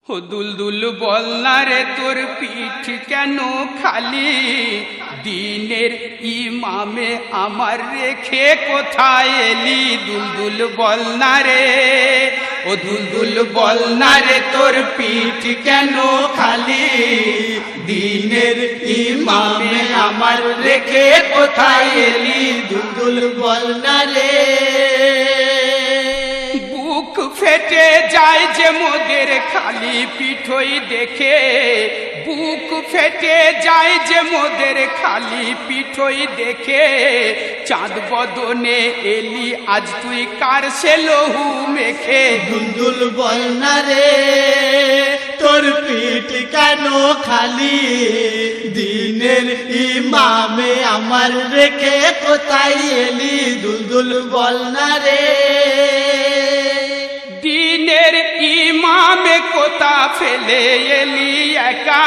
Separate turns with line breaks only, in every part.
ও দুলদুল বল না রে তোর পিঠ কেন খালি, দিনের ইমামে আমার রেখে কোথায় এলি? দুলদুল বল না রে, ও দুলদুল বল না রে তোর পিঠ কেন খালি, দিনের ইমামে আমার রেখে কোথায় এলি?
দুলদুল বল না রে।
বুক ফেটে যায় যে মোদের খালি পিঠই দেখে, বুক ফেটে যায় যে মোদের খালি পিঠই দেখে, চাঁদ বদনে এলি আজ তুই কার সে লহু মেখে?
দুলদুল বল না রে তোর পিঠ কেন খালি, দিনের ইমামে আমার রেখে কোথায় এলি? দুলদুল বল না রে।
দিনের ইমামে কোথা ফেলে এলি একা,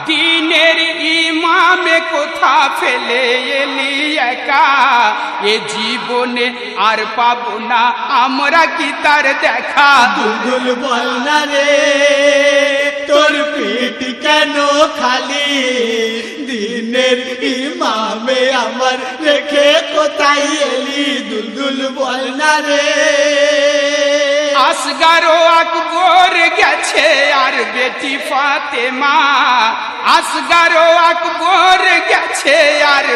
দিনের ইমামে কোথা ফেলে এলি একা, এ জীবনে আর পাবো না আমরা কি তার দেখা?
দুলদুল বল না রে তোর পিঠ কেন খালি, দিনের ইমামে আমার রেখে কোথায় এলি? দুলদুল বল না রে।
আসগার ও আকবর গেছে আর বেটি ফাতেমা, আসগার ও আকবর গেছে আর